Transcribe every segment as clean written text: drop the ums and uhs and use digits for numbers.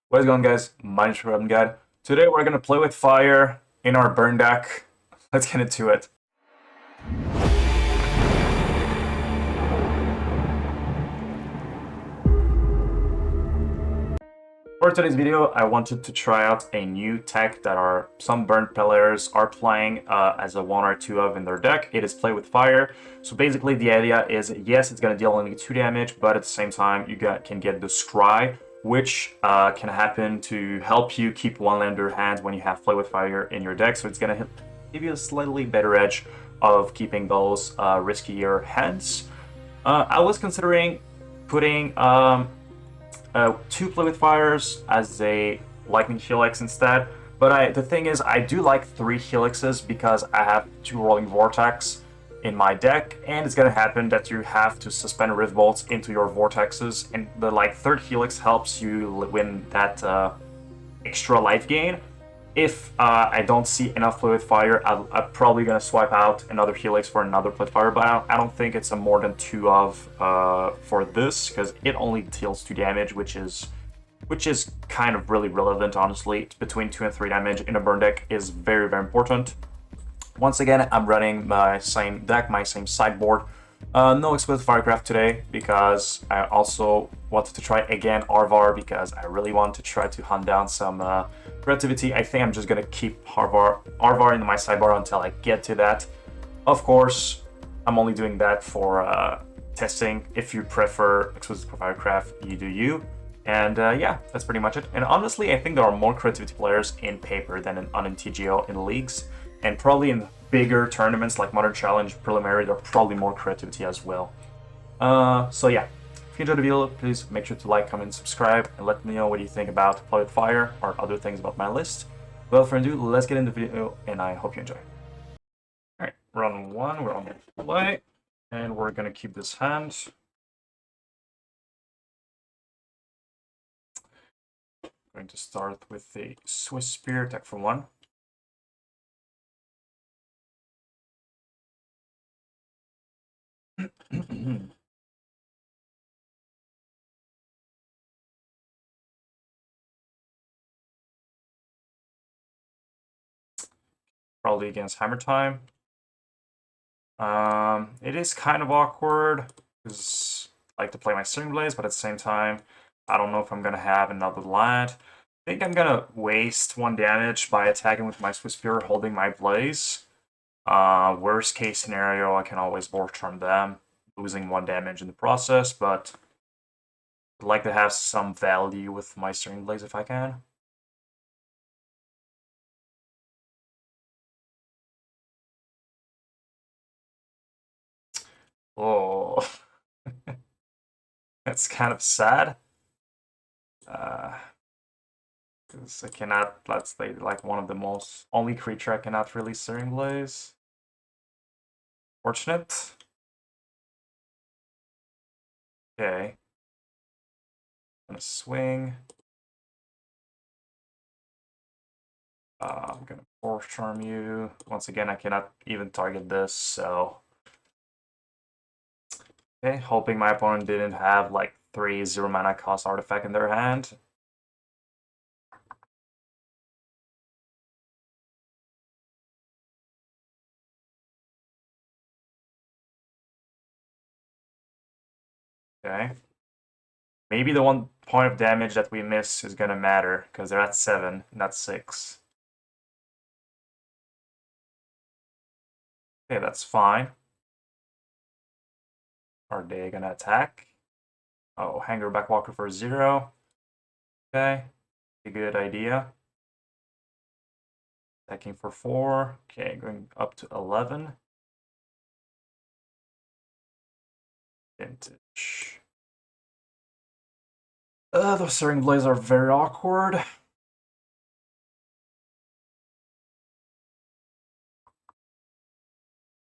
What is going on, guys? My name is Roiling Vortex. Today we're gonna play with fire in our burn deck. Let's get into it. For today's video, I wanted to try out a new tech that some burn players are playing as a one or two of in their deck. It is play with fire. So basically, the idea is yes, it's gonna deal only 2 damage, but at the same time, can get the scry, which can happen to help you keep one land in your hand when you have play with fire in your deck. So it's gonna give you a slightly better edge of keeping those riskier hands. I was considering putting 2 play with fires as a Lightning Helix instead. But the thing is, I do like 3 Helixes because I have 2 Roiling Vortex in my deck, and it's gonna happen that you have to suspend Rift Bolts into your Vortexes, and the third Helix helps you win that extra life gain. If I don't see enough play with fire, I'm probably gonna swipe out another Helix for another play with fire, but I don't think it's a more than 2 of for this, because it only deals 2 damage, which is kind of really relevant, honestly. It's between 2 and 3 damage in a burn deck is very, very important. Once again, I'm running my same deck, my same sideboard. No Explosive Firecraft today because I also wanted to try again Orvar because I really want to try to hunt down some creativity. I think I'm just gonna keep Orvar in my sideboard until I get to that. Of course, I'm only doing that for testing. If you prefer Explosive Firecraft, you do you. And yeah, that's pretty much it. And honestly, I think there are more creativity players in paper than on mtgo in leagues, and probably in bigger tournaments like Modern Challenge, Preliminary, there are probably more creativity as well. So yeah, if you enjoyed the video, please make sure to like, comment, subscribe, and let me know what you think about Play with Fire or other things about my list. Without further ado, let's get into the video, and I hope you enjoy. Alright, round 1, we're on the play, and we're gonna keep this hand. Going to start with the Swiftspear attack for 1. Probably against Hammer Time. It is kind of awkward because I like to play my Searing Blaze, but at the same time, I don't know if I'm gonna have another land. I think I'm gonna waste 1 damage by attacking with my Swiftspear holding my Blaze. Worst case scenario, I can always Boros Charm them, losing 1 damage in the process, but I'd like to have some value with my Searing Blaze if I can. Oh, that's kind of sad. Because I cannot, let's say, like one of the most, only creature I cannot really Searing Blaze. Fortunate. Okay. I'm gonna swing. I'm gonna Boros Charm you. Once again, I cannot even target this, so. Okay, hoping my opponent didn't have like 3 0 mana cost artifact in their hand. Okay. Maybe the 1 point of damage that we miss is gonna matter, because they're at 7, not 6. Okay, that's fine. Are they gonna attack? Oh, Hanger Backwalker for 0. Okay, a good idea. Attacking for 4. Okay, going up to 11. Vintage. Those Searing Blaze are very awkward.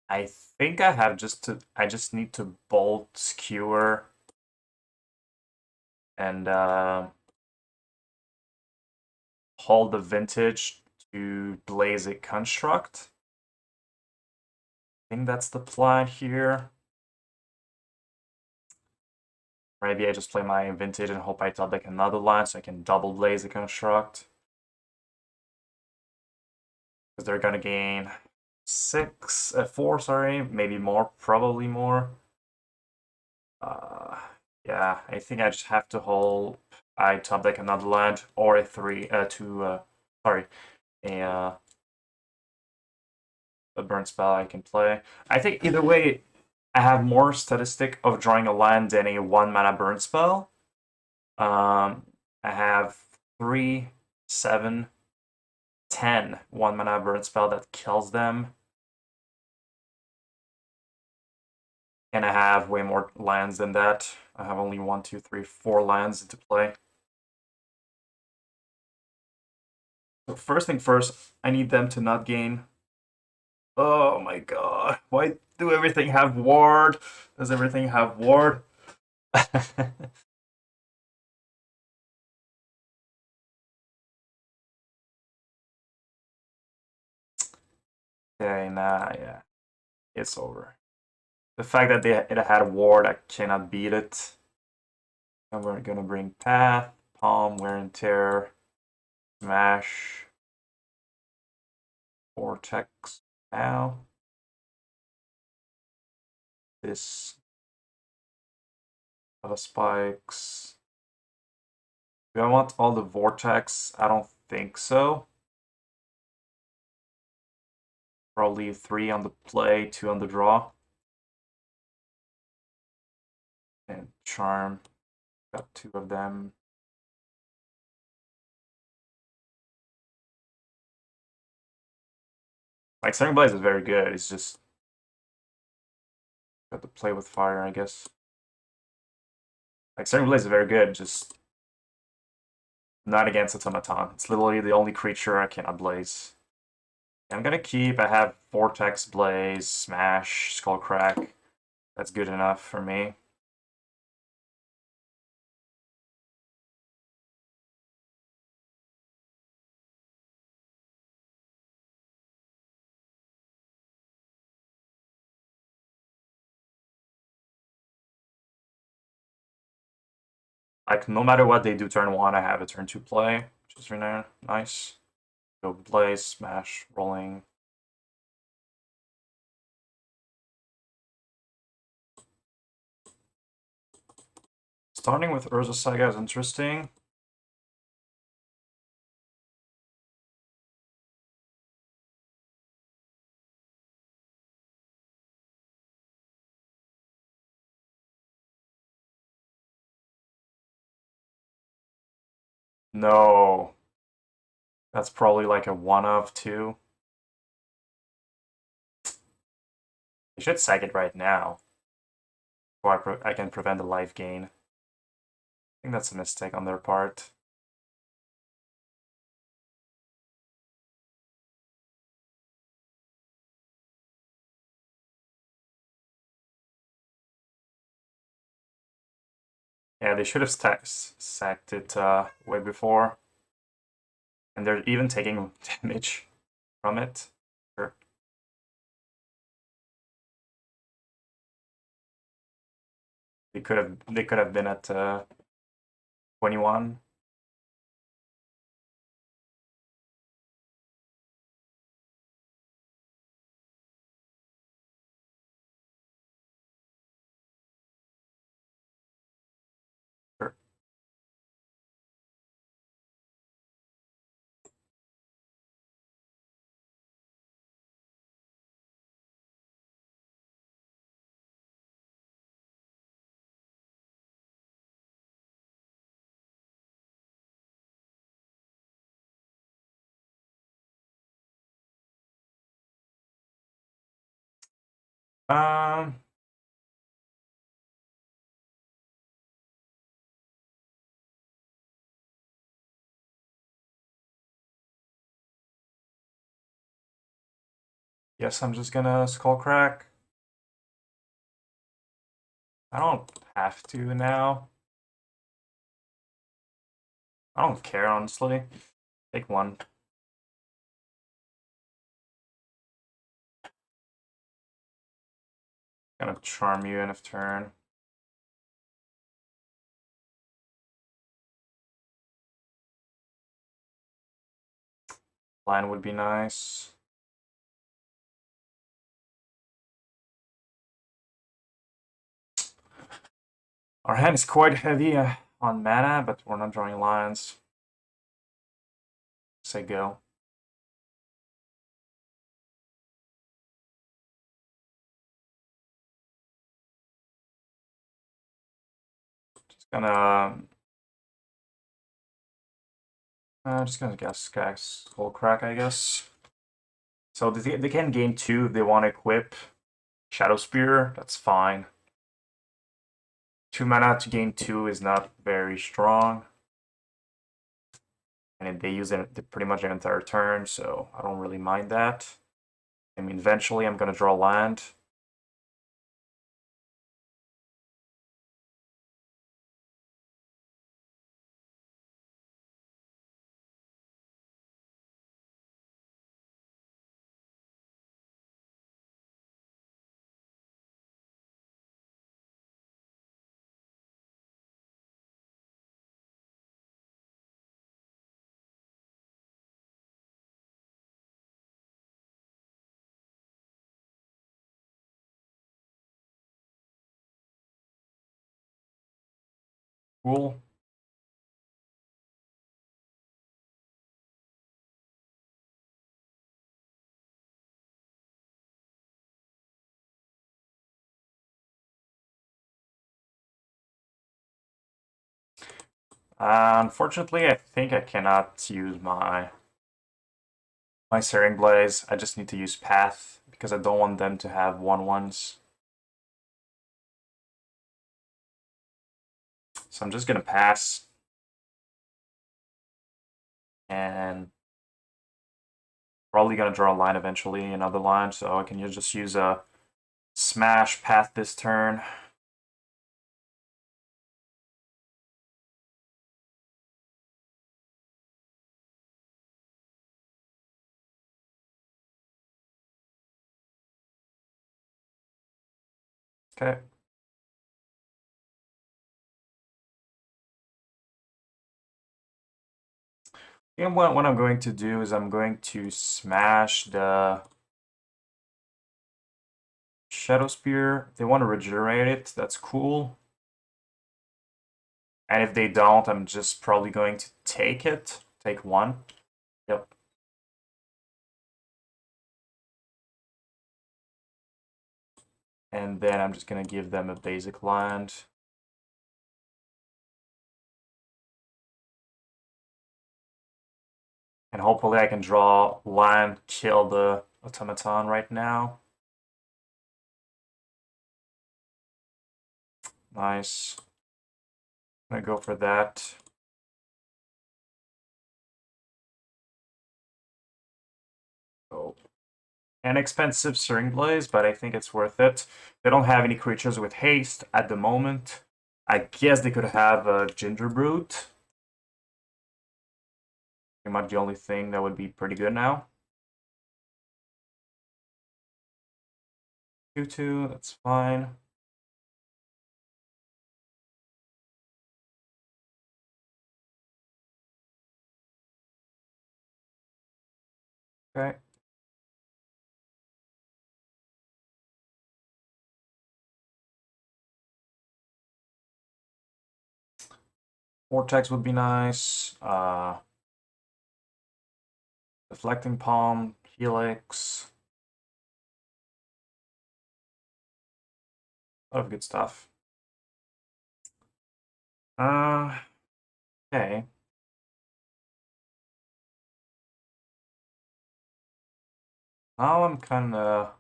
I think I just need to bolt Skewer and hold the Vintage to Blaze a Construct. I think that's the plan here. Maybe I just play my Vintage and hope I top deck another land so I can double blaze the construct. Because they're gonna gain 4, sorry, maybe more, probably more. Yeah, I think I just have to hold. I top deck another land or a a burn spell I can play. I think either way, I have more statistic of drawing a land than a 1 mana burn spell. I have 3, 7, 10 1 mana burn spell that kills them. And I have way more lands than that. I have only 1, 2, 3, 4 lands to play. So first thing first, I need them to not gain. Oh my god. Why do everything have ward? Does everything have ward? Okay, nah, yeah. It's over. The fact that it had a ward, I cannot beat it. And we're gonna bring Path, Palm, Wear and Tear, Smash, Vortex now. This spikes. Do I want all the Vortex? I don't think so. Probably 3 on the play, 2 on the draw. And Charm. Got 2 of them. Like, Searing Blaze is very good. It's just got to play with fire, I guess. Like, Searing Blaze is very good, just not against Automaton. It's literally the only creature I cannot blaze. I'm gonna keep. I have Vortex, Blaze, Smash, Skullcrack. That's good enough for me. Like, no matter what they do turn 1, I have a turn 2 play, which is really nice. Go Blaze, Smash, Rolling. Starting with Urza Saga is interesting. No. That's probably like a 1 of 2. I should sack it right now. Or I can prevent a life gain. I think that's a mistake on their part. Yeah, they should have sacked it way before. And they're even taking damage from it. Sure. They could have been at 21. Sure. Um, Yes, I'm just gonna Skullcrack. I don't have to now. I don't care, honestly. Take 1. Gonna charm you end of turn. Land would be nice. Our hand is quite heavy on mana, but we're not drawing lines. Say go. Just gonna guess Skullcrack, I guess. So they can gain 2 if they want to equip Shadow Spear. That's fine. 2 mana to gain 2 is not very strong. And they use it pretty much their entire turn, so I don't really mind that. I mean, eventually I'm going to draw land. Cool. Unfortunately, I think I cannot use my Searing Blaze. I just need to use Path because I don't want them to have 1/1s. So I'm just gonna pass. And probably gonna draw a line eventually, another line, so I can just use a Smash Path this turn. Okay. And what I'm going to do is I'm going to smash the Shadow Spear. If they want to regenerate it, that's cool. And if they don't, I'm just probably going to take it. Take 1. Yep. And then I'm just going to give them a basic land. And hopefully I can draw land, kill the automaton right now. Nice. I'm gonna go for that. Oh. An expensive Searing Blaze, but I think it's worth it. They don't have any creatures with haste at the moment. I guess they could have a Ginger Brute. Pretty much the only thing that would be pretty good now. 2/2, that's fine. Okay. Vortex would be nice. Deflecting Palm, Helix. A lot of good stuff. Okay. Now I'm kind of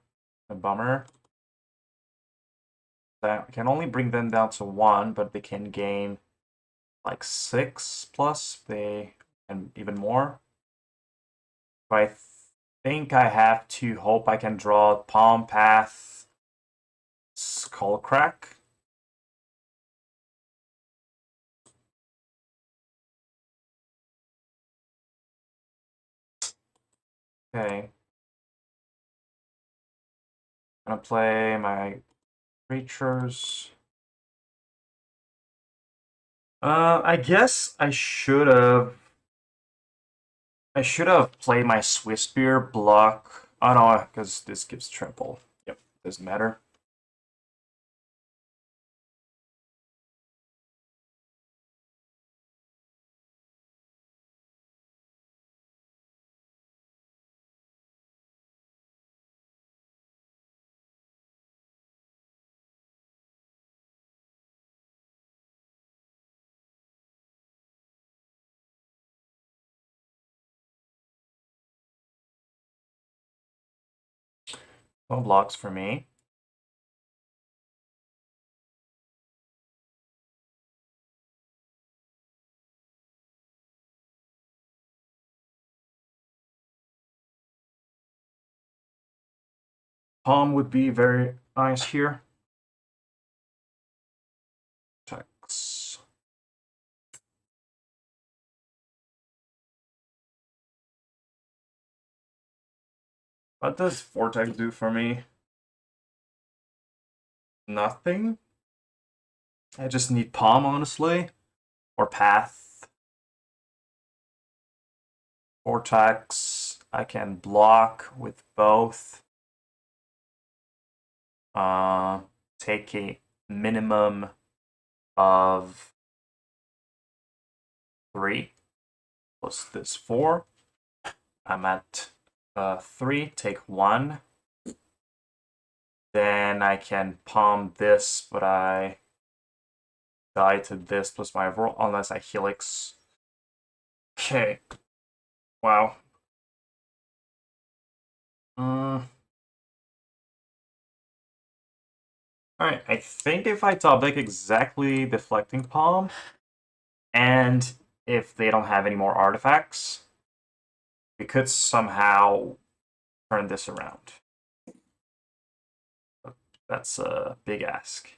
a bummer. That I can only bring them down to 1, but they can gain like 6 plus, and even more. But I think I have to hope I can draw Palm Path, Skullcrack. Okay. I'm gonna play my creatures. I guess I should have. I should have played my Swiftspear block. Oh no, because this gives trample. Yep, doesn't matter. No blocks for me. Palm would be very nice here. Tex. What does Vortex do for me? Nothing. I just need Palm, honestly. Or Path. Vortex. I can block with both. Take a minimum of 3 plus this 4. I'm at 3, take 1. Then I can palm this, but I die to this plus my roll unless I helix. Okay. Wow. Alright, I think if I top deck exactly Deflecting Palm, and if they don't have any more artifacts, we could somehow turn this around. That's a big ask.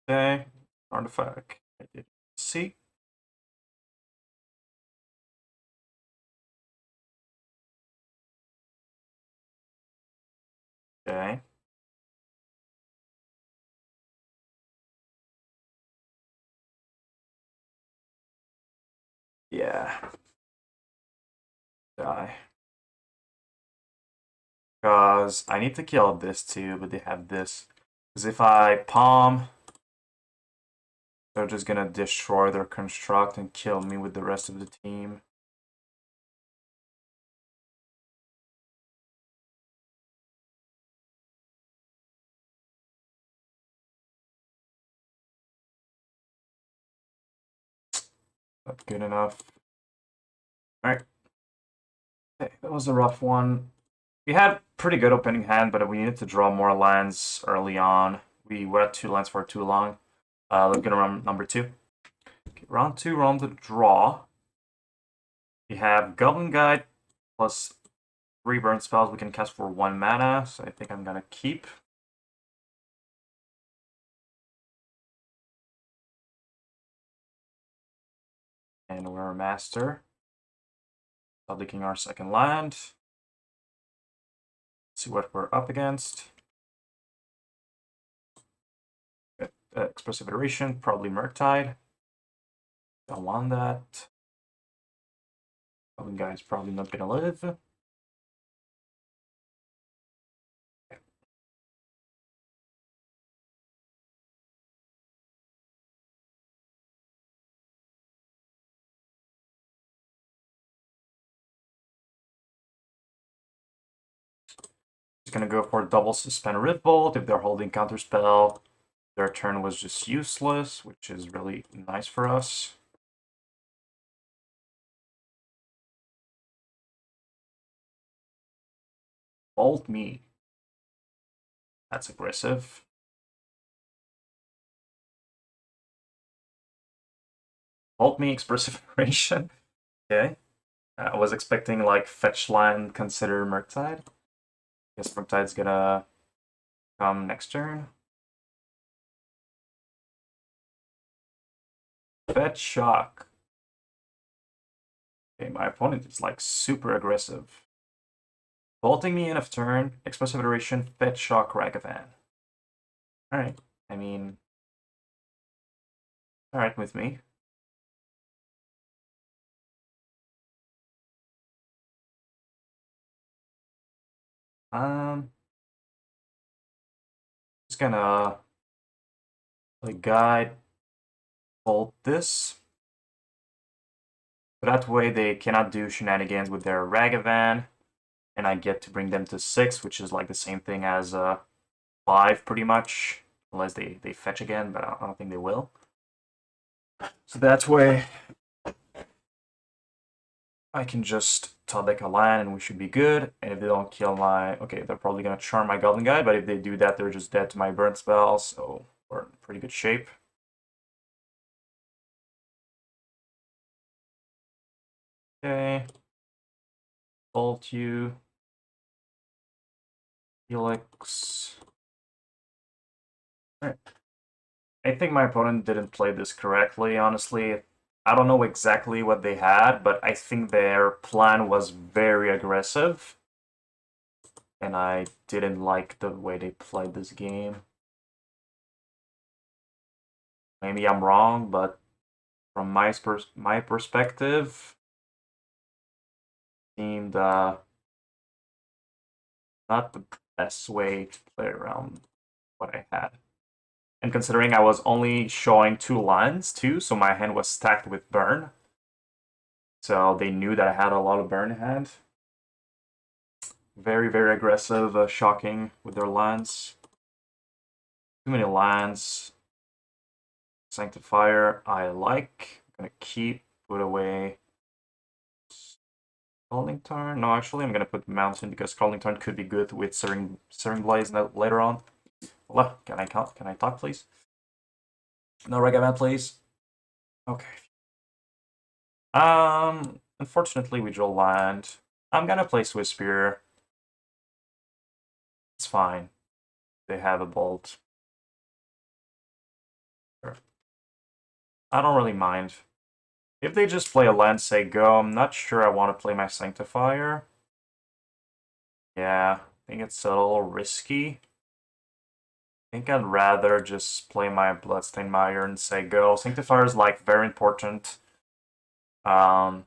Okay, artifact. I did see. Okay. Yeah. Die. Because I need to kill this too, but they have this. Because if I palm, they're just gonna destroy their construct and kill me with the rest of the team. Not good enough. Alright. Okay, that was a rough one. We had pretty good opening hand, but we needed to draw more lands early on. We were at 2 lands for too long. Looking around number 2. Okay, round 2, round to draw. We have Goblin Guide plus 3 burn spells we can cast for 1 mana, so I think I'm gonna keep. And we're a master. Publicing our second land. See what we're up against. Expressive Iteration, probably Murktide. Don't want that. Goblin Guy's probably not gonna live. He's gonna go for double Suspend Riftbolt. If they're holding Counterspell, their turn was just useless, which is really nice for us. Bolt me. That's aggressive. Bolt me, Expressive Iteration. Okay. I was expecting like fetch land, consider Murktide. Guess Murktide's gonna come next turn. Fetch Shock. Okay, my opponent is like super aggressive. Vaulting me in of turn, Explosive Iteration, Fetch Shock Ragavan. Alright, I mean... Alright with me. Just gonna play Guide, Vault this. So that way they cannot do shenanigans with their Ragavan, and I get to bring them to 6, which is like the same thing as 5 pretty much, unless they fetch again, but I don't think they will. So that way I can just top deck a land and we should be good. And if they don't kill my... Okay, they're probably going to charm my Goblin guy, but if they do that, they're just dead to my burn spell, so we're in pretty good shape. Okay. Bolt you. Helix. Alright. I think my opponent didn't play this correctly, honestly. I don't know exactly what they had, but I think their plan was very aggressive. And I didn't like the way they played this game. Maybe I'm wrong, but from my perspective, seemed not the best way to play around what I had. And considering I was only showing 2 lands too, so my hand was stacked with burn. So they knew that I had a lot of burn in hand. Very, very aggressive, shocking with their lands. Too many lands. Sanctifier, I like. I'm gonna keep, put away. Scalding Tarn? No, actually, I'm gonna put Mountain because Scalding Tarn could be good with Searing Blaze later on. Hello, can I talk, please? No Ragavan, please. Okay. Unfortunately, we draw land. I'm gonna play Swiftspear. It's fine. They have a bolt. Sure. I don't really mind. If they just play a land, say go, I'm not sure I want to play my Sanctifier. Yeah, I think it's a little risky. I think I'd rather just play my Bloodstained Mire and say go. Sanctifier is like very important. I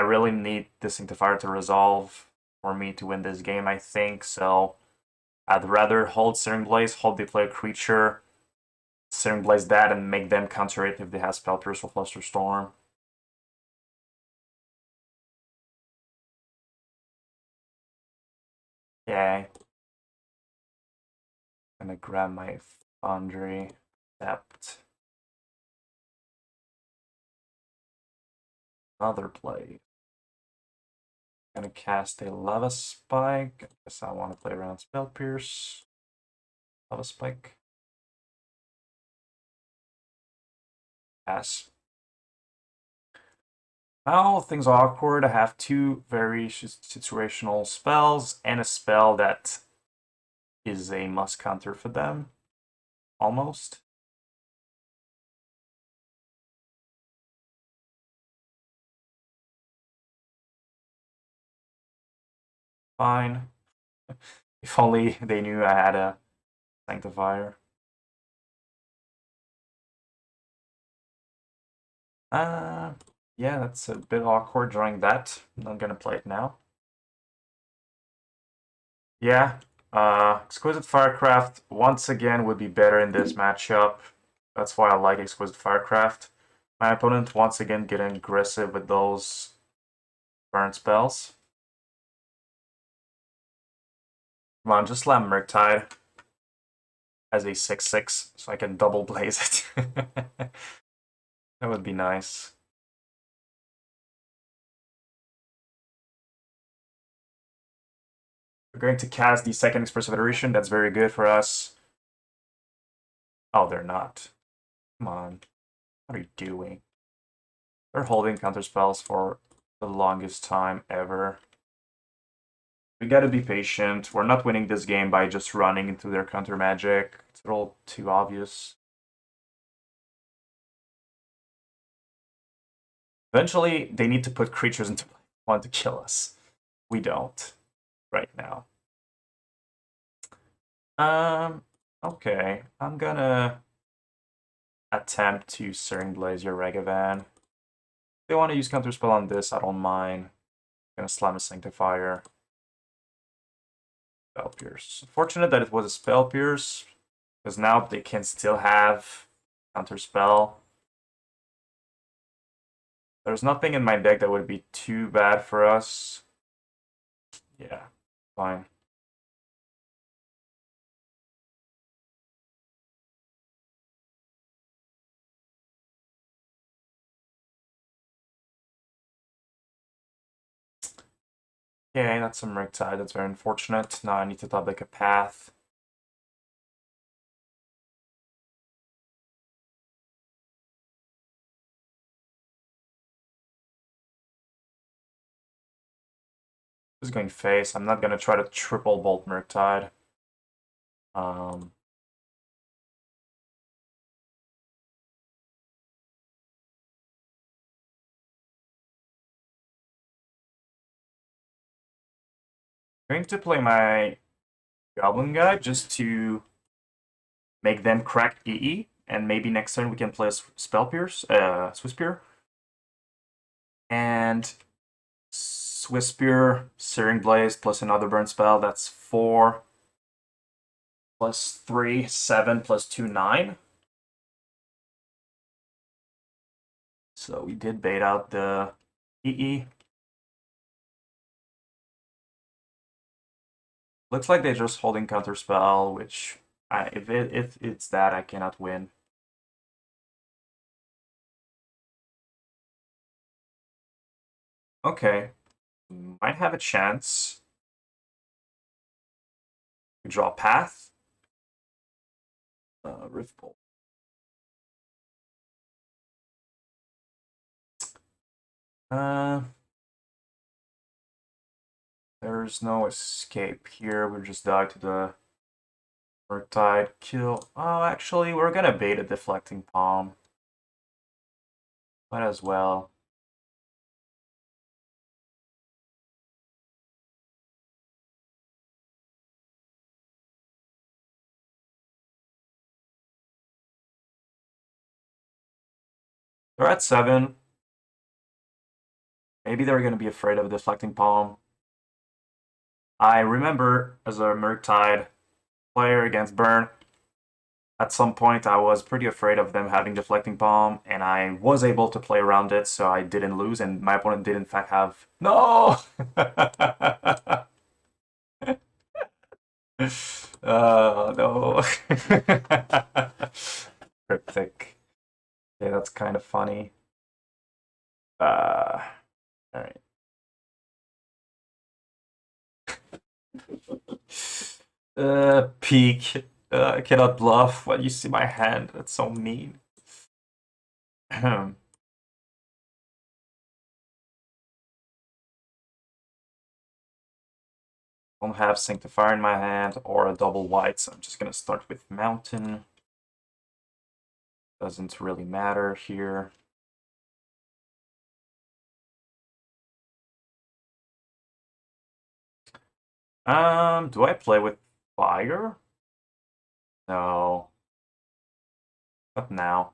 really need the Sanctifier to resolve for me to win this game, I think, so I'd rather hold Searing Blaze, hold they play a creature, Searing Blaze that, and make them counter it if they have Spell Pierce or Flusterstorm. Okay. Gonna grab my Foundry, accept. Another play. Gonna cast a Lava Spike. I guess I want to play around Spell Pierce. Lava Spike. Pass. Now things are awkward. I have 2 very situational spells and a spell that is a must counter for them. Almost. Fine. If only they knew I had a Sanctifier. Yeah, that's a bit awkward drawing that. I'm not gonna play it now. Yeah, Exquisite Firecraft once again would be better in this matchup. That's why I like Exquisite Firecraft. My opponent once again getting aggressive with those burn spells. Come on, just slam Murktide as a 6/6 so I can double blaze it. That would be nice. We're going to cast the second Expressive Iteration. That's very good for us. Oh, they're not. Come on. What are you doing? They're holding counter spells for the longest time ever. We gotta be patient. We're not winning this game by just running into their counter magic. It's a little too obvious. Eventually, they need to put creatures into play want to kill us. We don't right now. Okay, I'm gonna attempt to Searing Blaze your Regavan. If they want to use Counterspell on this, I don't mind. I'm gonna slam a Sanctifier. Spell Pierce. Fortunate that it was a Spell Pierce, because now they can still have Counterspell. There's nothing in my deck that would be too bad for us. Yeah, fine. Okay, that's a Murktide. That's very unfortunate. Now I need to top deck a path. This is going face. I'm not gonna try to triple bolt Murktide. Going to play my Goblin guy just to make them crack EE, and maybe next turn we can play a Spell Pierce, Swiftspear. And Swiftspear, Searing Blaze, plus another burn spell, that's 4 plus 3, 7 plus 2, 9. So we did bait out the EE. Looks like they're just holding Counterspell, which if it's that, I cannot win. Okay, might have a chance. We draw Path. Rift Bolt. There's no escape here. We just die to the Murktide kill. Oh, actually, we're gonna bait a Deflecting Palm. Might as well. They're at 7. Maybe they're gonna be afraid of Deflecting Palm. I remember as a Murktide player against Burn, at some point I was pretty afraid of them having Deflecting Palm, and I was able to play around it, so I didn't lose, and my opponent did in fact have... No! No. Cryptic. Yeah, that's kind of funny. Alright. Peak. I cannot bluff when you see my hand. That's so mean. Don't have Sanctifier in my hand or a double white, so I'm just gonna start with Mountain. Doesn't really matter here. Do I play with Fire? No. Not now.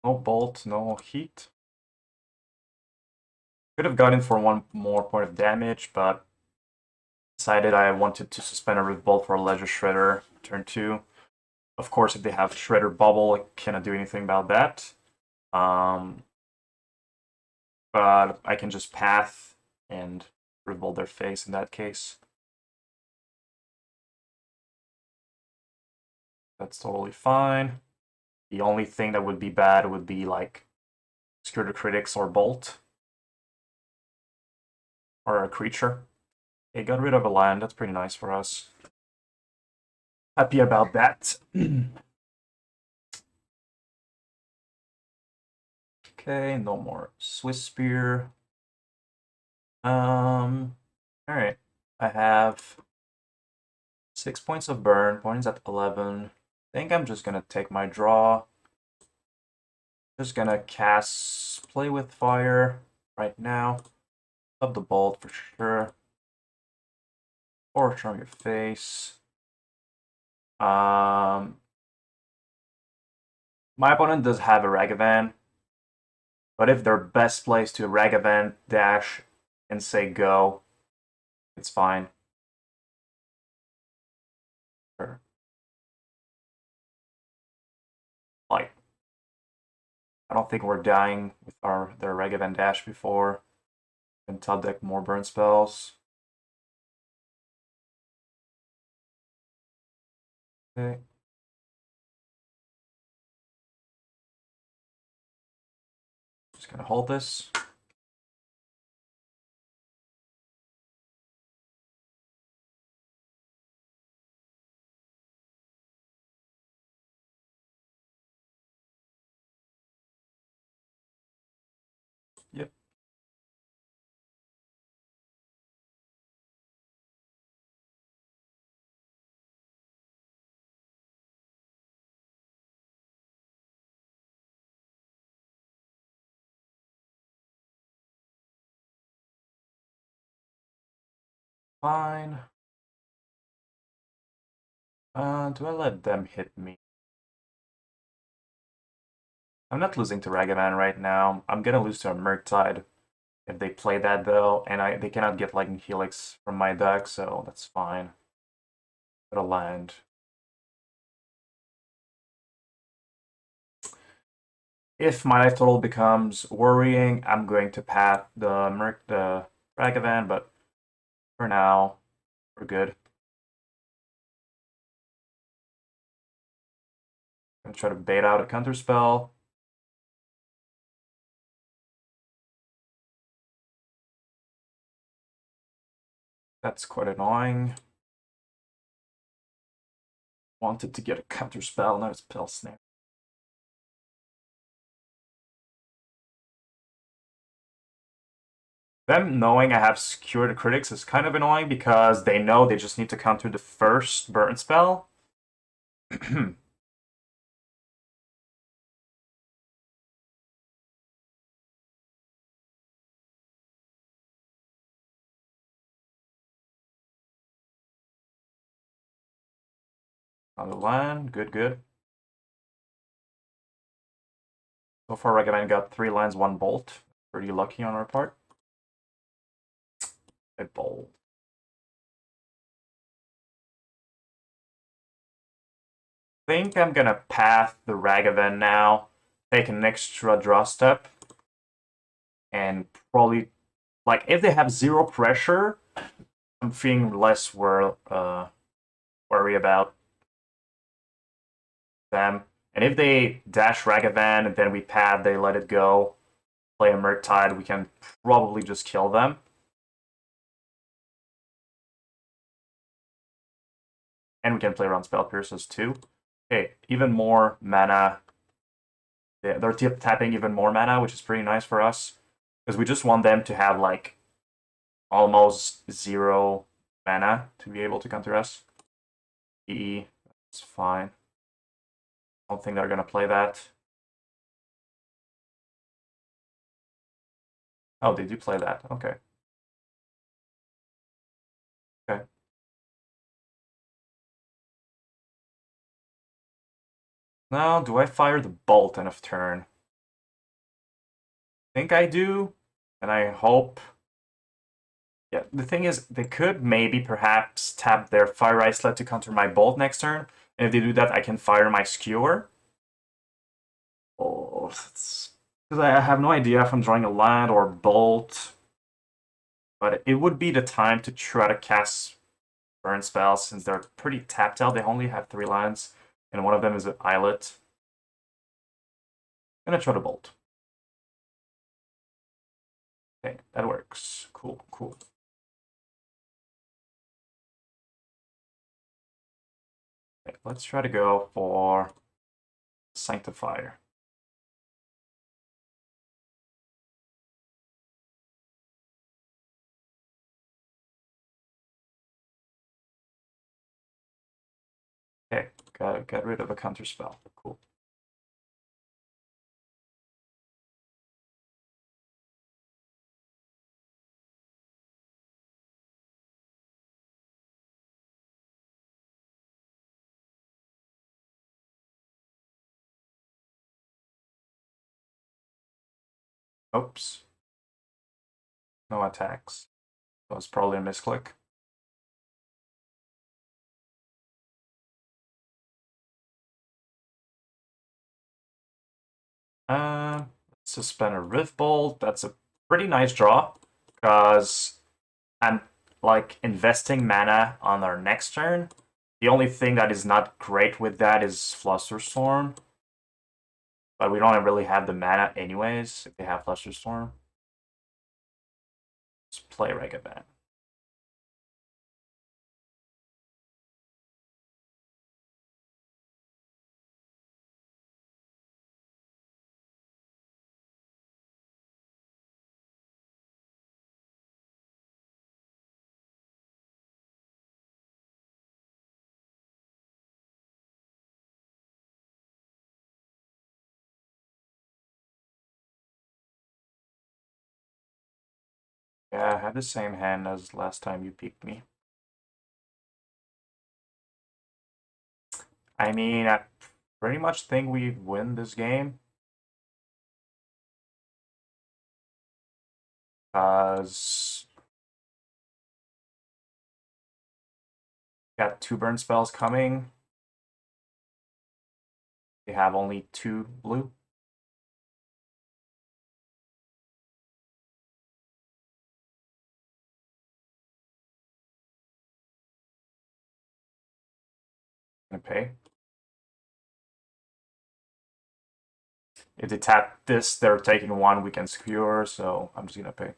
No bolt, no heat. Could have gotten for 1 more point of damage, but decided I wanted to suspend a Rift Bolt for a Ledger Shredder turn 2. Of course, if they have Shredder Bubble, I cannot do anything about that. But I can just Path and Rift Bolt their face in that case. That's totally fine. The only thing that would be bad would be like Skewer the Critics or Bolt. Or a creature. It got rid of a land, that's pretty nice for us. happy about that. Okay, no more Swiftspear. Alright. I have 6 points of burn, points at 11. I think I'm just gonna take my draw. Just gonna cast Play with Fire right now. Up the bolt for sure. Boros Charm your face. My opponent does have a Ragavan, but if their best plays to Ragavan, dash, and say go, it's fine. Sure. Like, I don't think we're dying with their Ragavan dash before. And top deck more burn spells. Okay. Just gonna hold this. Yep. Fine. Do I let them hit me? I'm not losing to Ragavan right now. I'm gonna lose to a Murktide if they play that though, and they cannot get Lightning Helix from my deck, so that's fine. Got a land. If my life total becomes worrying, I'm going to path the Ragavan, but for now, we're good. I'm gonna try to bait out a counter spell. That's quite annoying. Wanted to get a counter spell, now it's Spell Snare. Them knowing I have Skewer the Critics is kind of annoying because they know they just need to counter the first burn spell. On the land, good, good. So far, Ragavan got 3 lands, 1 bolt. Pretty lucky on our part. A bolt. I think I'm gonna path the Ragavan now, take an extra draw step, and probably, like, if they have 0 pressure, I'm feeling less worry about them. And if they dash Ragavan and then we pad, they let it go, play a Murktide, we can probably just kill them. And we can play around Spell Pierces too. Okay, even more mana. They're tapping even more mana, which is pretty nice for us. Because we just want them to have like almost 0 mana to be able to counter us. EE, that's fine. I don't think they're gonna play that. Oh, they do play that. Okay. Okay. Now, do I fire the bolt end of turn? I think I do, and I hope. Yeah, the thing is, they could maybe perhaps tap their Fiery Islet to counter my bolt next turn, and if they do that, I can fire my Skewer. Oh, because I have no idea if I'm drawing a land or bolt, but it would be the time to try to cast burn spells since they're pretty tapped out. They only have 3 lands, and one of them is an Islet. I'm gonna try to bolt. Okay, that works. Cool, cool. Okay. let's try to go for Sanctifier. Okay, got rid of a counter spell. Cool. Oops. No attacks. That was probably a misclick. Let's suspend a Rift Bolt. That's a pretty nice draw, because I'm like investing mana on our next turn. The only thing that is not great with that is Flusterstorm. But we don't really have the mana anyways, if they have Flusterstorm. Let's play Ragavan. Yeah, I had the same hand as last time you picked me. I mean, I pretty much think we win this game. Because got 2 burn spells coming. They have only 2 blue. Gonna pay. If they tap this, they're taking 1, we can skewer, so I'm just gonna pay.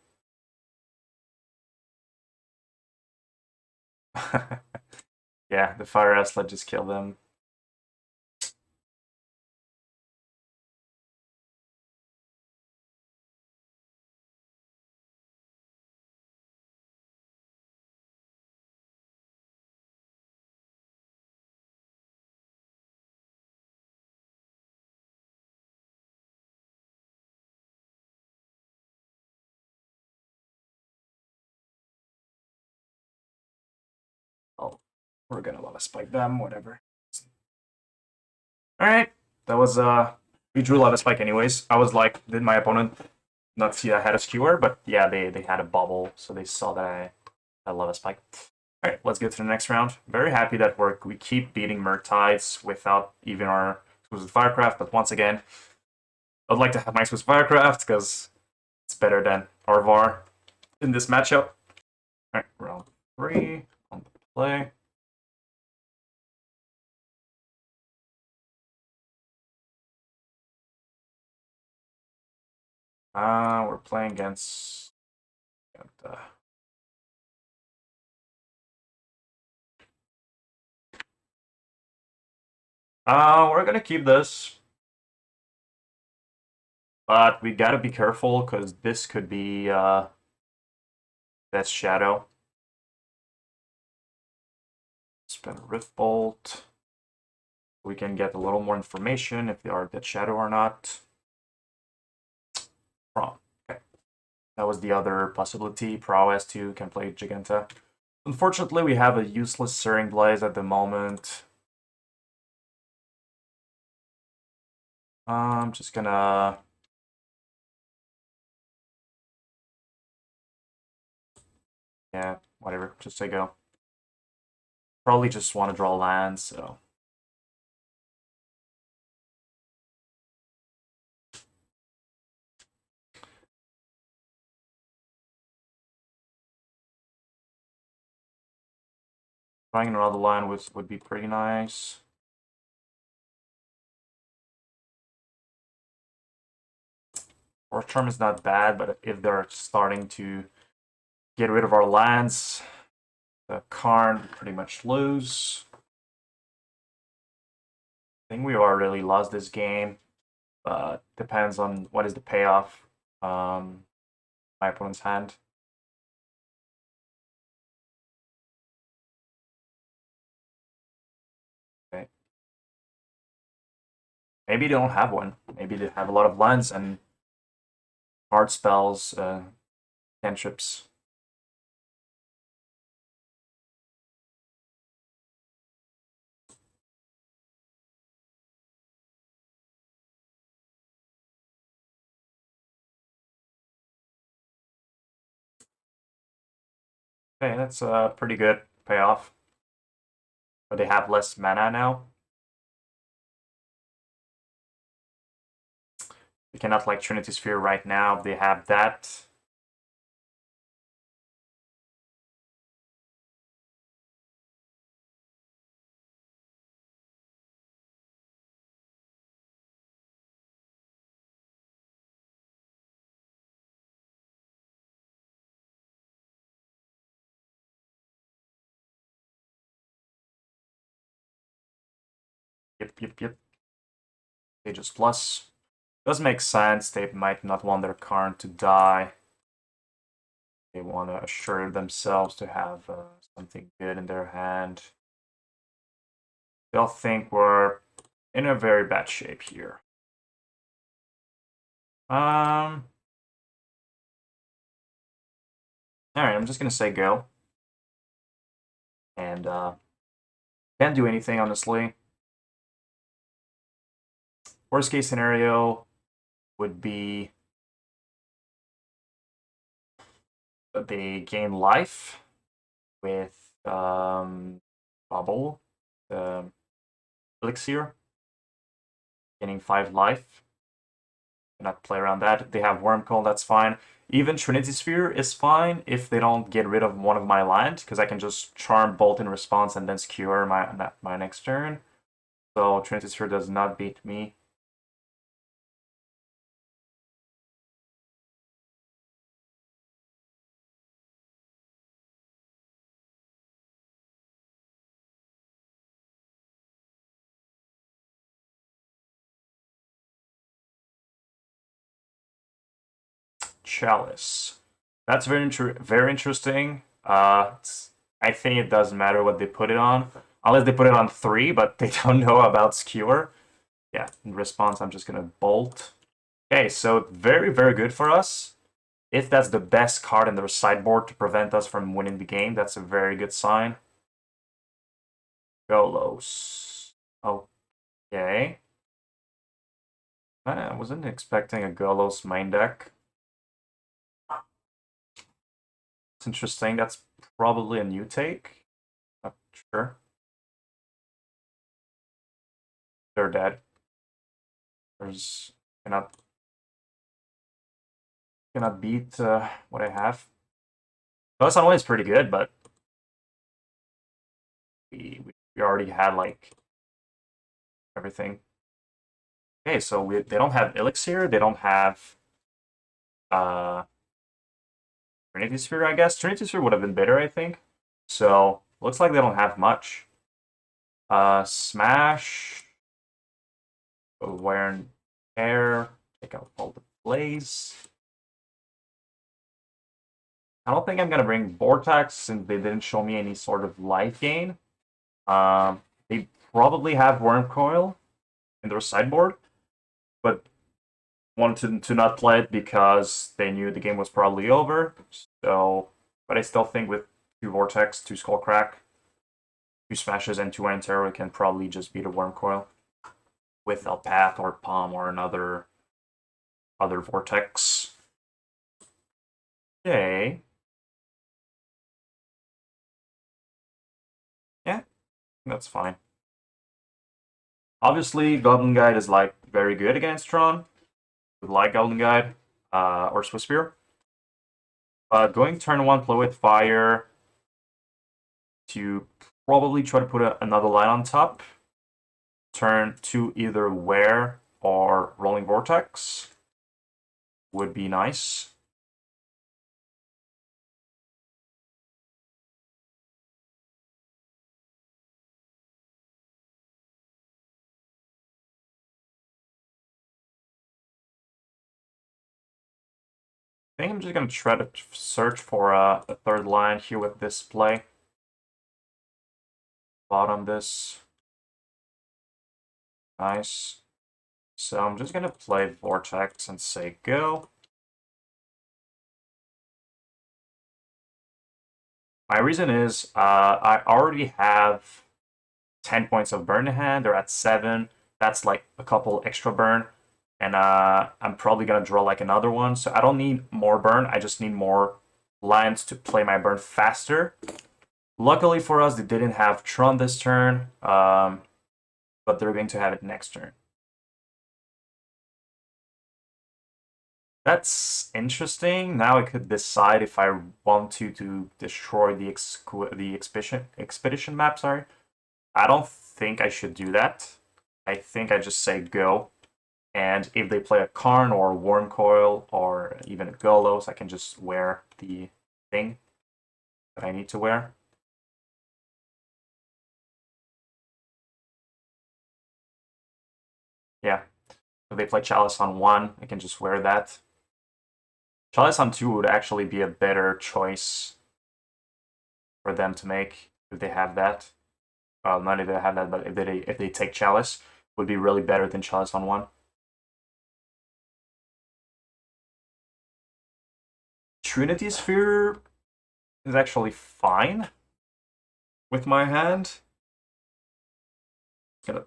Yeah, the Fiery Islet just killed them. Oh, we're gonna let us spike them, whatever. Alright, that was we drew a lot of spike anyways. I was like, did my opponent not see I had a skewer? But yeah, they had a bubble, so they saw that I love a spike. Alright, let's get to the next round. Very happy that we keep beating Murktides without even our exclusive Firecraft, but once again, I'd like to have my exclusive Firecraft because it's better than Orvar in this matchup. Alright, round 3 on the play. We're playing against we're gonna keep this, but we gotta be careful because this could be Death Shadow. Spend a Rift Bolt. We can get a little more information if they are Death Shadow or not. Tron. Okay. That was the other possibility. Prowess 2 can play Giganta. Unfortunately, we have a useless Searing Blaze at the moment. I'm just gonna... Yeah, whatever. Just say go. Probably just want to draw lands, so... Trying another line would be pretty nice. Boros Charm is not bad, but if they're starting to get rid of our lands, the Karn pretty much lose. I think we already lost this game, but depends on what is the payoff. My opponent's hand. Okay. Maybe they don't have one. Maybe they have a lot of lands and hard spells, cantrips. Okay, that's a pretty good payoff. But they have less mana now. You cannot like Trinity Sphere right now. They have that. Yep. Aegis Plus. Does make sense. They might not want their Karn to die. They want to assure themselves to have something good in their hand. They'll think we're in a very bad shape here. Alright, I'm just gonna say go. And can't do anything, honestly. Worst case scenario would be they gain life with Bubble, Elixir, gaining 5 life. Cannot play around that. They have Wormcoil, that's fine. Even Trinity Sphere is fine if they don't get rid of one of my land, because I can just Charm Bolt in response and then Skewer my next turn. So Trinity Sphere does not beat me. Chalice. That's very interesting. I think it doesn't matter what they put it on, unless they put it on 3, but they don't know about Skewer. Yeah, in response, I'm just gonna Bolt. Okay, so very good for us. If that's the best card in their sideboard to prevent us from winning the game, that's a very good sign. Golos. Okay. I wasn't expecting a Golos main deck. It's interesting. That's probably a new take. Not sure. They're dead. There's cannot beat what I have. Plus, Sunway is pretty good, but we already had like everything. Okay, so they don't have Elixir. They don't have uh Trinity Sphere. I guess Trinity Sphere would have been better. I think. So looks like they don't have much. Smash. Wear and Tear. Take out all the Blaze. I don't think I'm gonna bring Vortex since they didn't show me any sort of life gain. They probably have Wormcoil in their sideboard, but wanted to not play it because they knew the game was probably over. So, but I still think with 2 Vortex, 2 Skullcrack, 2 Smashes, and 2 Enter, we can probably just beat a Wormcoil with a Path or Palm or another other Vortex. Okay. Yeah, that's fine. Obviously, Goblinguide is like very good against Tron. Would like Goblinguide or Swiftspear. Going turn 1 play with fire to probably try to put another line on top. Turn 2 either Wear or Rolling Vortex would be nice. I think I'm just gonna try to search for a third line here with this play. Bottom this. Nice. So I'm just gonna play Vortex and say go. My reason is I already have 10 points of burn in hand. They're at 7. That's like a couple extra burn. And I'm probably going to draw like another one. So I don't need more burn. I just need more lands to play my burn faster. Luckily for us, they didn't have Tron this turn. But they're going to have it next turn. That's interesting. Now I could decide if I want to destroy the expedition map. Sorry, I don't think I should do that. I think I just say go, and if they play a Karn or a Worm Coil or even a Golos, I can just wear the thing that I need to wear. Yeah, if they play Chalice on 1, I can just wear that. Chalice on 2 would actually be a better choice for them to make if they have that. Not if they have that, but if they take Chalice, would be really better than Chalice on 1. Trinity Sphere is actually fine with my hand. Gonna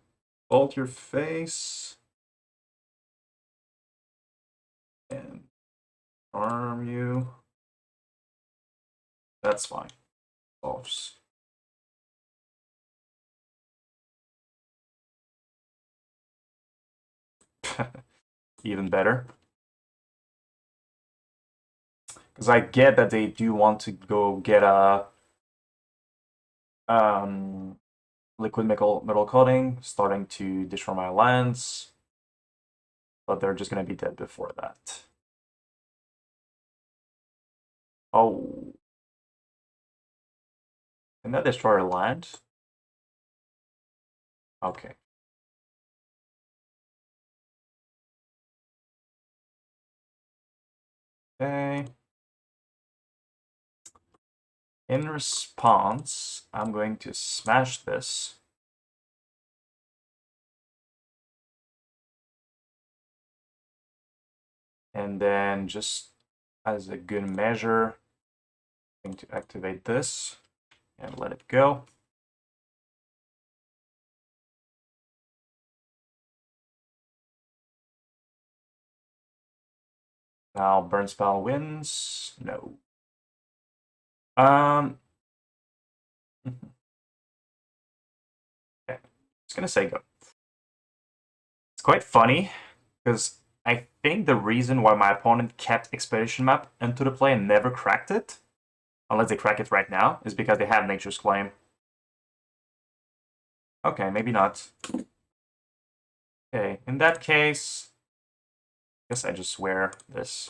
bolt your face and arm you. That's fine. Solves. Even better. Because I get that they do want to go get a liquid metal coating, starting to destroy my lands, but they're just going to be dead before that. Oh. Can that destroy a land? Okay. Okay. In response, I'm going to smash this. And then just as a good measure, I'm going to activate this and let it go. Now burn spell wins. No. Okay. Just gonna say go. It's quite funny because I think the reason why my opponent kept Expedition Map into the play and never cracked it, unless they crack it right now, is because they have Nature's Claim. Okay, maybe not. Okay, in that case, I guess I just wear this.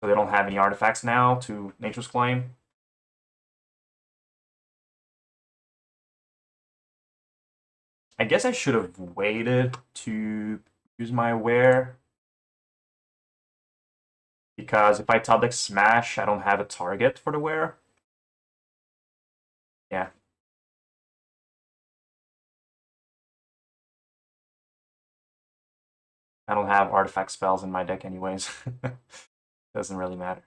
So they don't have any artifacts now to Nature's Claim. I guess I should have waited to use my wear. Because if I top deck Smash, I don't have a target for the wear. Yeah. I don't have artifact spells in my deck anyways. Doesn't really matter.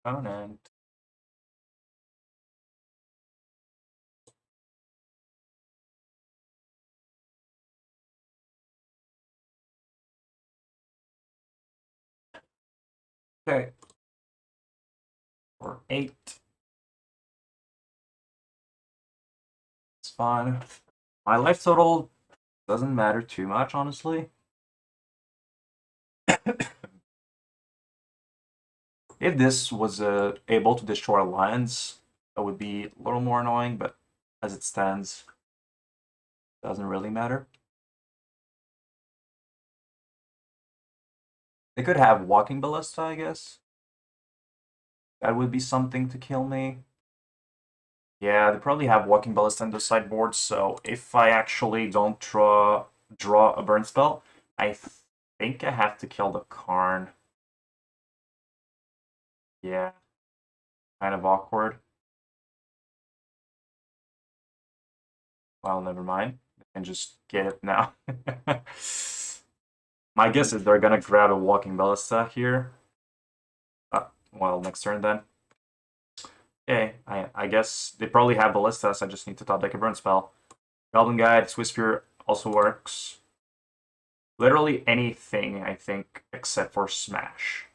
Opponent. Okay. Or 8. It's fine. My life total doesn't matter too much, honestly. If this was able to destroy lands, that would be a little more annoying, but as it stands, it doesn't really matter. They could have Walking Ballista, I guess. That would be something to kill me. Yeah, they probably have Walking Ballista in the sideboard, so if I actually don't draw a burn spell, I think I have to kill the Karn. Yeah, kind of awkward. Well, never mind. I can just get it now. My guess is they're gonna grab a Walking Ballista here. Well, next turn then. Okay, I guess they probably have Ballistas. I just need to top deck a burn spell. Goblinguide, Swiftspear also works. Literally anything, I think, except for Smash.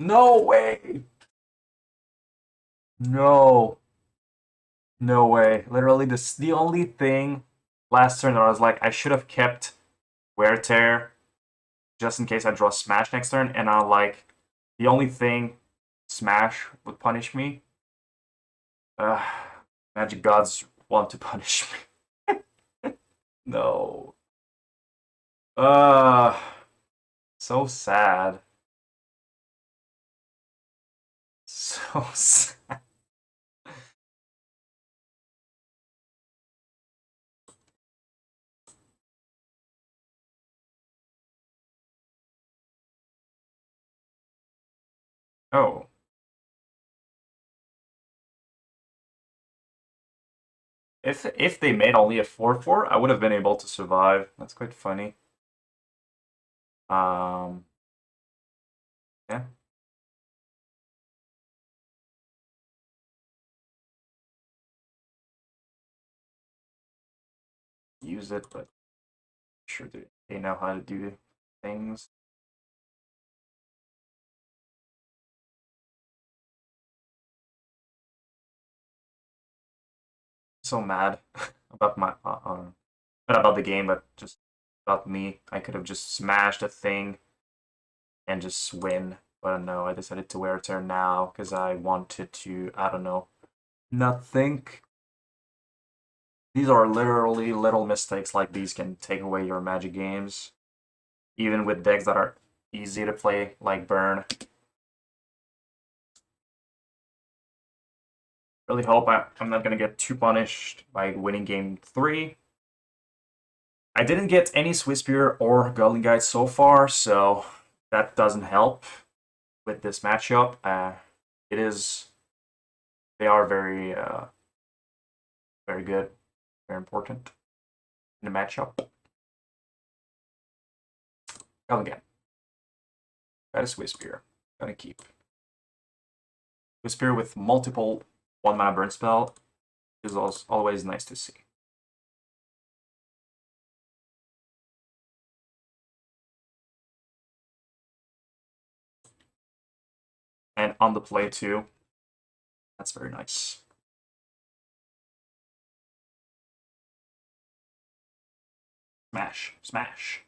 No way! No. No way. Literally, this the only thing last turn that I was like, I should have kept Wear Tear just in case I draw Smash next turn, and I'm like, the only thing Smash would punish me. Magic Gods want to punish me. No. So sad. So sad. Oh. If they made only a 4/4, I would have been able to survive. That's quite funny. Yeah. Use it, but I'm sure they know how to do things. So mad about my not about the game, but just about me. I could have just smashed a thing and just win, but no, I decided to wear a tear now because I wanted to, I don't know, not think. These are literally little mistakes like these can take away your Magic games, even with decks that are easy to play, like Burn. Really hope I'm not gonna get too punished by winning game 3. I didn't get any Swiftspear or Goblin so far, so that doesn't help with this matchup. It is, they are very, very good, very important in the matchup. Goblin. That is Swiftspear. Gonna keep. Swiftspear with multiple 1-mana burn spell is always nice to see. And on the play too. That's very nice. Smash. Smash.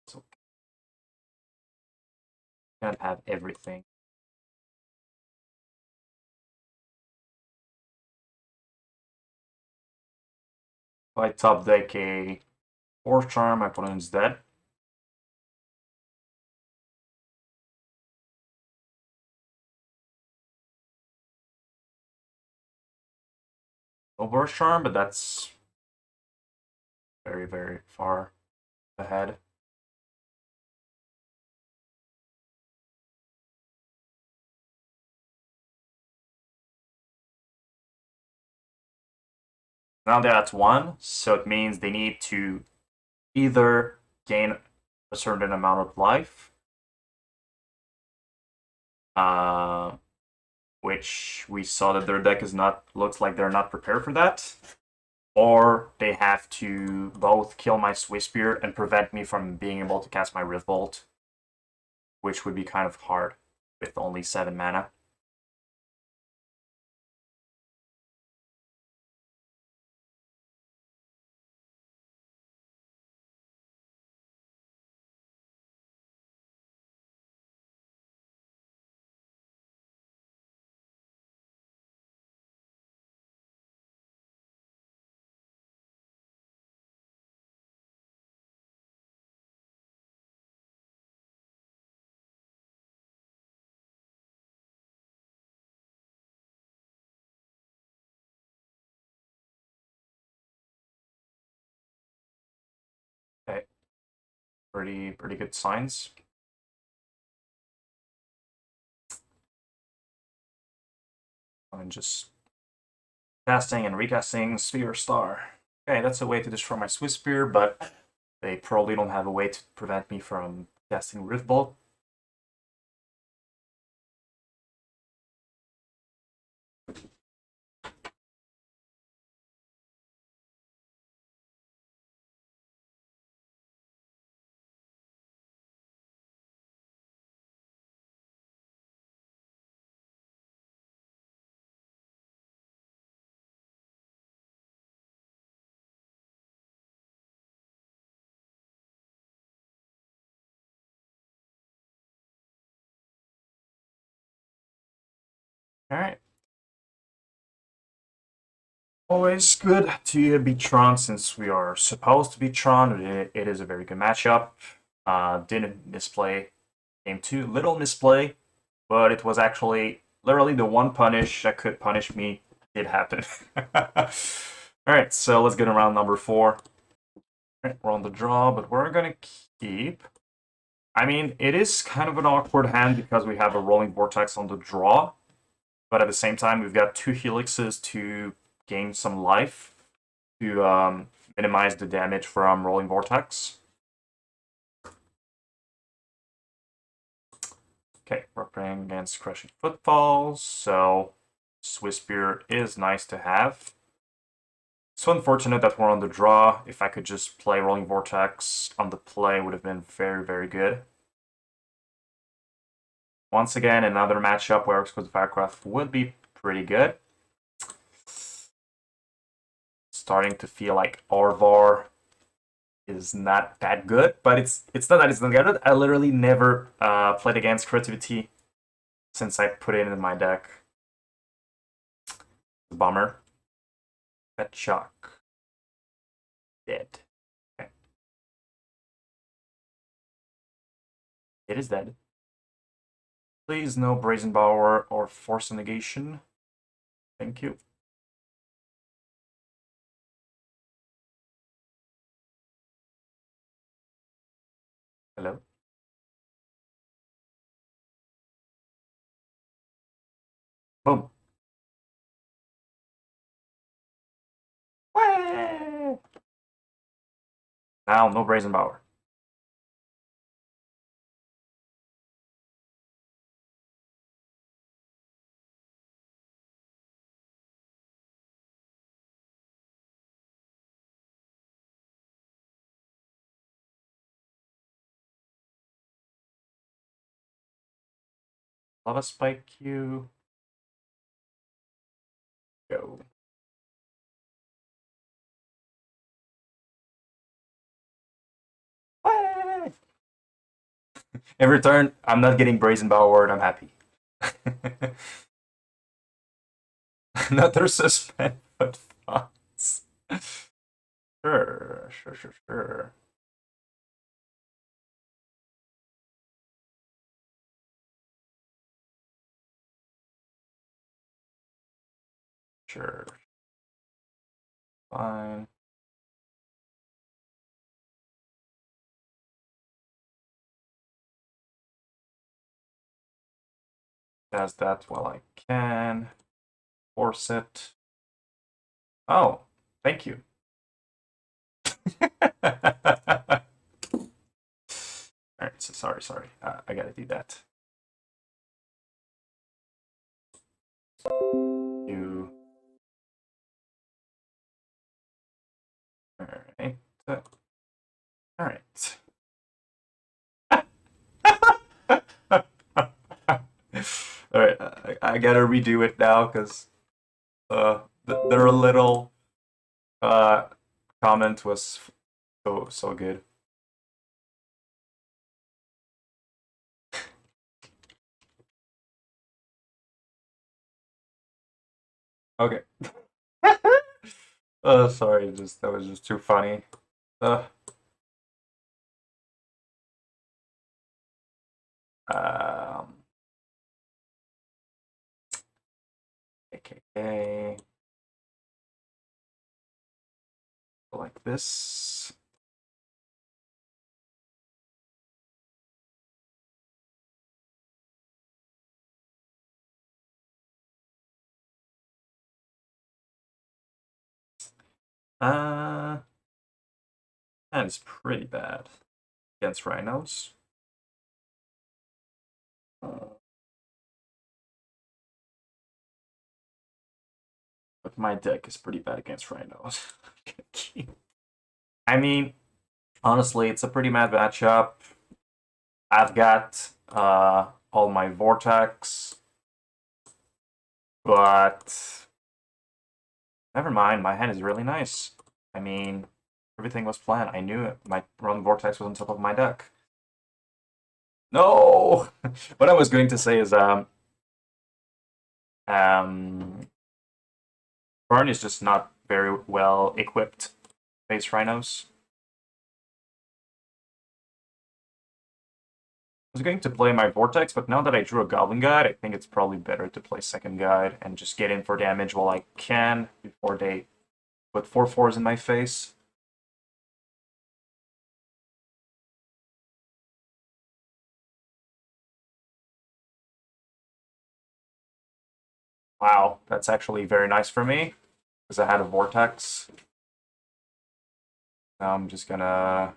So can't have everything. If I top deck a Boros Charm, my opponent's dead. No Boros Charm, but that's very, very far ahead. Now they're at 1, so it means they need to either gain a certain amount of life, which we saw that their deck is not, looks like they're not prepared for that. or they have to both kill my Swiftspear and prevent me from being able to cast my Rift Bolt, which would be kind of hard with only 7 mana. Okay, pretty good signs. I'm just casting and recasting Sphere Star. Okay, that's a way to destroy my Swiftspear, but they probably don't have a way to prevent me from casting Rift Bolt. Alright. Always good to beat Tron since we are supposed to beat Tron. It is a very good matchup. Didn't misplay game 2. Little misplay, but it was actually literally the one punish that could punish me. It happened. Alright, so let's get around number 4. Right, we're on the draw, but we're gonna keep. I mean, it is kind of an awkward hand because we have a Roiling Vortex on the draw, but at the same time, we've got 2 Helixes to gain some life to minimize the damage from Roiling Vortex. Okay, we're playing against Crushing Footfalls, so Swiftspear is nice to have. So unfortunate that we're on the draw. If I could just play Roiling Vortex on the play, would have been very good. Once again, another matchup where Exquisite Firecraft would be pretty good. Starting to feel like Orvar is not that good, but it's not that it's not good. I literally never played against Creativity since I put it in my deck. Bummer. Pet Shock. Dead. Okay. It is dead. Please no Brazen Bower or Force Negation. Thank you. Hello. Boom. Whee! Now no Brazen Bower. Lava Spike you. Go. Every turn, I'm not getting Brazen Bower, I'm happy. Another suspend, but thoughts. Sure. Sure. Fine. Does that while I can. Force it. Oh, thank you. Alright, so sorry. I gotta do that. You. All right. All right, I gotta redo it now because their little uh comment was so good. Okay. Sorry, just that was just too funny. Uh, um, AKA like this. Uh, that is pretty bad against rhinos. But my deck is pretty bad against rhinos. I mean, honestly, it's a pretty mad matchup. I've got all my Vortex, but never mind. My hand is really nice. I mean, everything was planned. I knew it. My Roiling Vortex was on top of my deck. No! What I was going to say is, um, Burn is just not very well equipped face rhinos. I was going to play my Vortex, but now that I drew a Goblin Guide, I think it's probably better to play second Guide and just get in for damage while I can before they put 4/4s in my face. Wow, that's actually very nice for me because I had a Vortex. Now I'm just gonna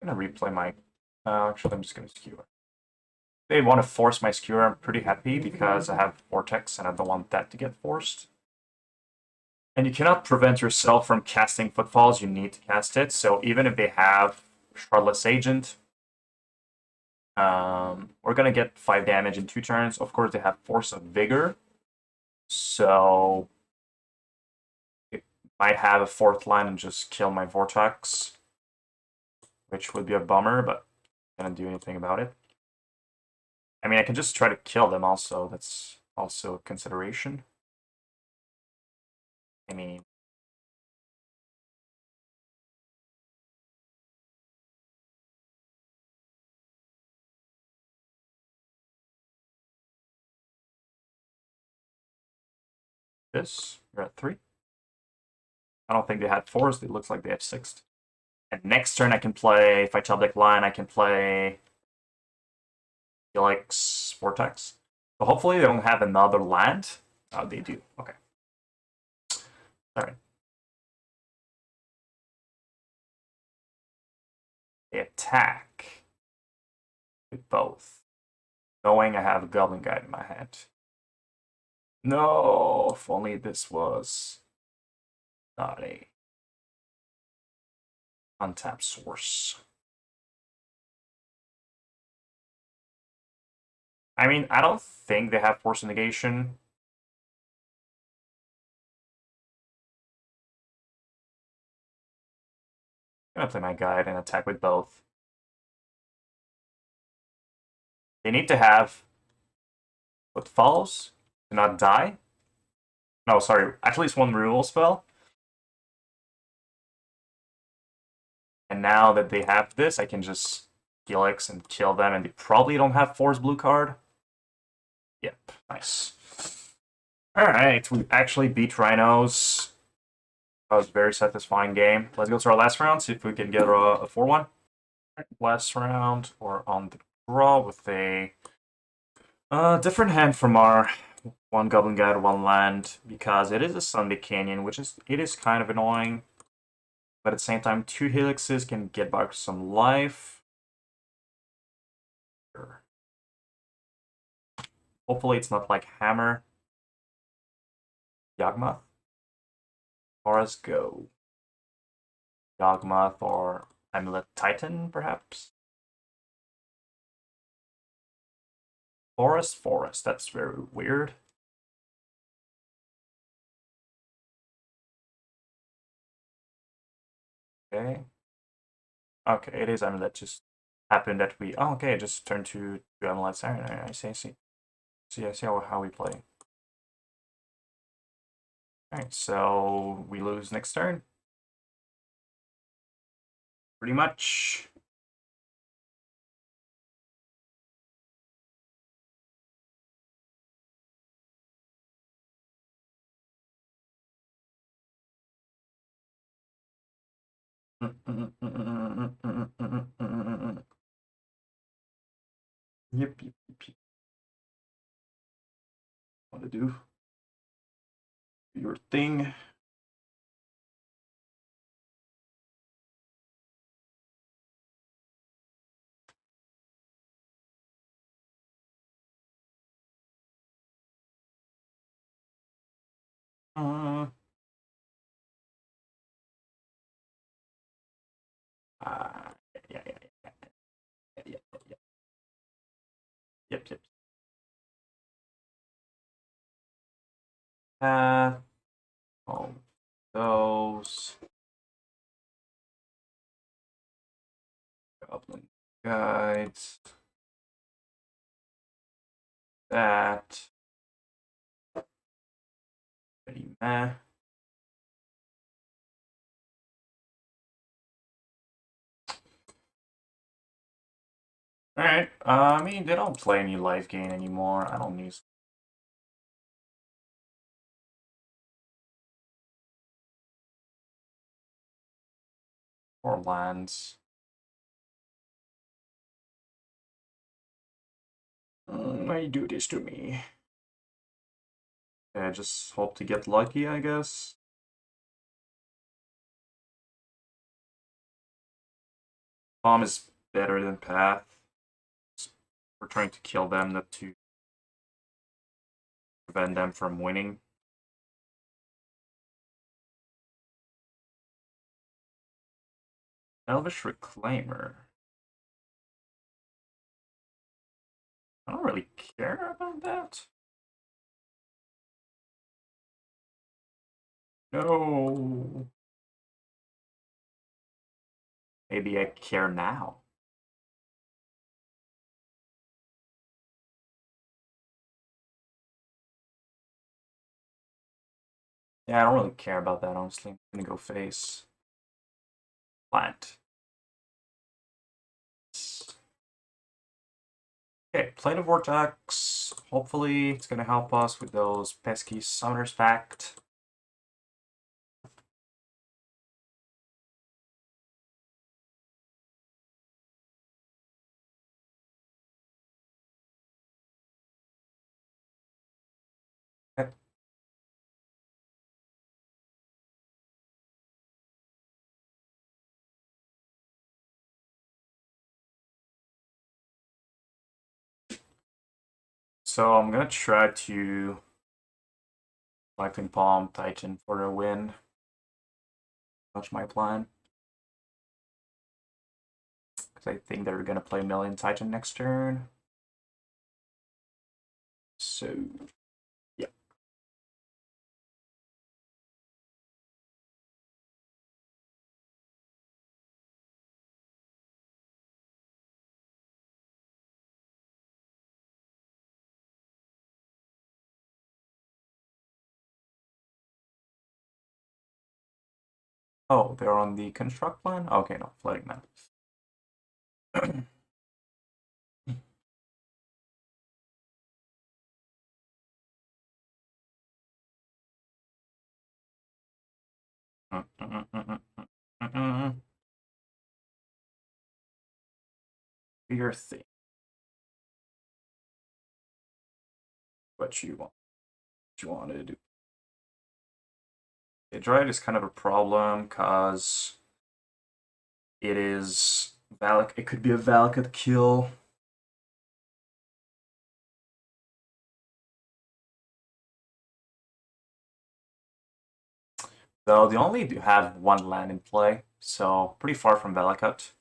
replay my. Actually, I'm just gonna skewer. They want to force my skewer. I'm pretty happy because I have Vortex and I don't want that to get forced. And you cannot prevent yourself from casting Footfalls. You need to cast it. So even if they have Shardless Agent, we're gonna get 5 damage in 2 turns. Of course, they have Force of Vigor, so it might have a 4th line and just kill my Vortex, which would be a bummer, but I'm not gonna do anything about it. I mean, I can just try to kill them also. That's also a consideration. I mean, this, you're at 3. I don't think they had 4s. It looks like they have 6. And next turn I can play, if I top deck line, I can play Helix Vortex. So hopefully they don't have another land. Oh, they do. Okay. Alright. They attack with both, knowing I have a Goblin Guide in my hand. No, if only this was not a untapped source. I mean, I don't think they have Force Negation. I'm gonna play my guide and attack with both. They need to have Footfalls to not die. No, sorry, at least 1 removal spell. And now that they have this, I can just Helix and kill them, and they probably don't have Force Blue card. Yep, nice. Alright, we actually beat Rhinos. That was a very satisfying game. Let's go to our last round, see if we can get a 4-1. Last round, we're on the draw with a different hand from our 1 Goblin Guide, 1 land, because it is a Sunbaked Canyon, which is kind of annoying. But at the same time, 2 Helixes can get back some life. Sure. Hopefully it's not like Hammer. Yawgmoth. Let's go. Yawgmoth or Amulet Titan, perhaps? Forest, that's very weird. Okay. Okay, it is Amulet, just happened that we... Oh, okay, just turned to Amulet Siren. I see, I see. I see how we play. Alright, so we lose next turn. Pretty much. Yep. What to do? Your thing. Yeah. Yep. All those. Goblin guides. That. Pretty meh. Alright, I mean, they don't play any life gain anymore. I don't need... Or lands. Why you do this to me? Yeah, just hope to get lucky, I guess. Palm is better than Path. We're trying to kill them, not to prevent them from winning. Elvish Reclaimer. I don't really care about that. No. Maybe I care now. Yeah, I don't really care about that, honestly. I'm gonna go face. Plant. Okay, Plane of Vortex. Hopefully it's gonna help us with those pesky Summoner's Pact. Okay. So I'm gonna try to Lightning Palm Titan for a win. That's my plan. Because I think they're gonna play Million Titan next turn. So yeah. Oh, they're on the construct plan? Okay, no, flooding them. Do your thing. What you want. What you want to do. The Dryad is kind of a problem because it is Valak. It could be a Valakut kill. So they only do have one land in play, so pretty far from Valakut.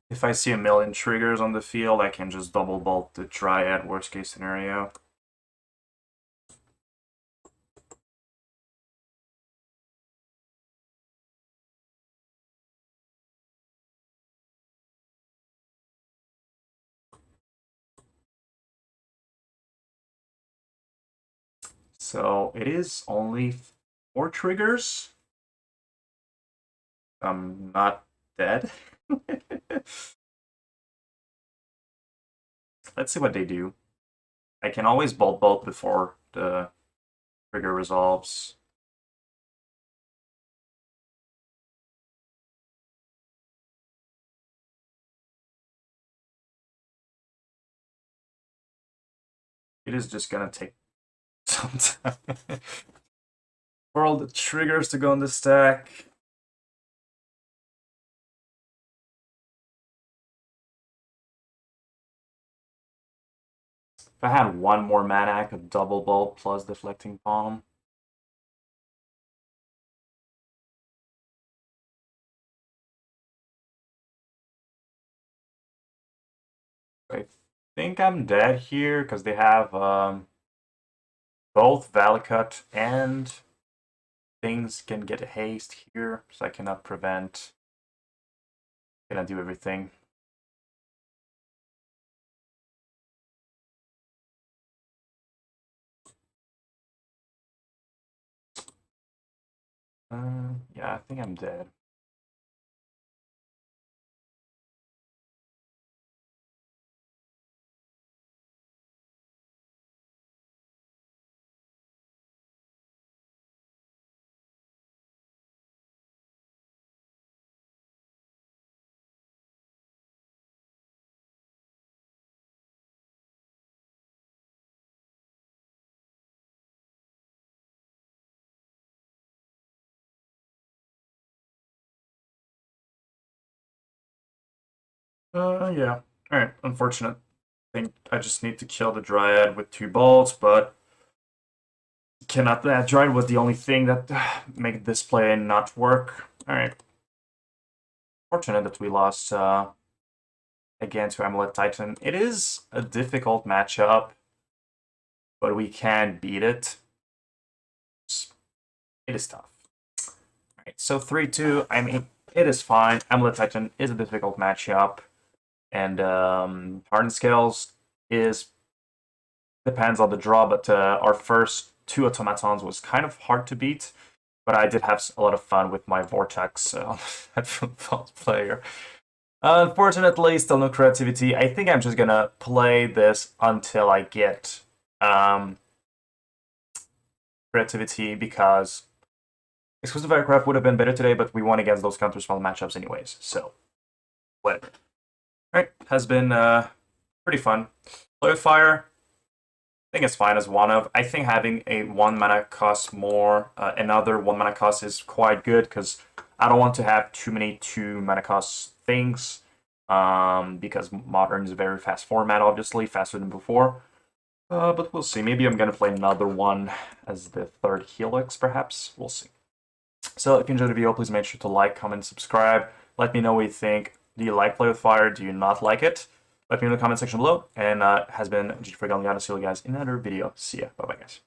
If I see a million triggers on the field, I can just double bolt the Dryad, worst case scenario. So it is only 4 triggers. I'm not dead. Let's see what they do. I can always bolt before the trigger resolves. It is just gonna take some time for all the triggers to go on the stack. If I had one more mana, I could double bolt plus Deflecting Palm. I think I'm dead here because they have both Valakut and things can get a haste here, so I cannot prevent. Gonna do everything. Yeah, I think I'm dead. Yeah. Alright, unfortunate. I think I just need to kill the Dryad with 2 bolts, but cannot. That Dryad was the only thing that made this play not work. Alright. Fortunate that we lost again to Amulet Titan. It is a difficult matchup, but we can beat it. It is tough. Alright, so 3-2. I mean, it is fine. Amulet Titan is a difficult matchup. And Hardened Scales is depends on the draw, but our first 2 automatons was kind of hard to beat. But I did have a lot of fun with my Vortex at Footfalls player. Unfortunately, still no creativity. I think I'm just gonna play this until I get creativity because exclusive aircraft would have been better today, but we won against those counter-spell matchups anyways. So whatever. Alright, has been pretty fun. Play with fire. I think it's fine as one of. I think having a 1 mana cost more, another 1 mana cost is quite good because I don't want to have too many 2 mana cost things because Modern is a very fast format, obviously, faster than before. But we'll see. Maybe I'm going to play another one as the 3rd Helix, perhaps. We'll see. So if you enjoyed the video, please make sure to like, comment, subscribe. Let me know what you think. Do you like Play with Fire? Do you not like it? Let me know in the comment section below. And has been ggforgoblinguide. I'll see you guys in another video. See ya. Bye-bye, guys.